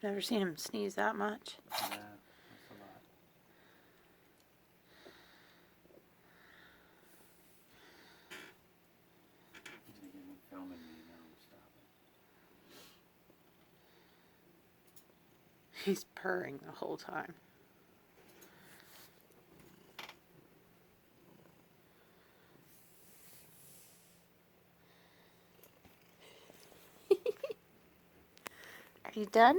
Never seen him sneeze that much. Yeah, that's a lot. He's again filming me now. Stop it. He's purring the whole time. Are you done?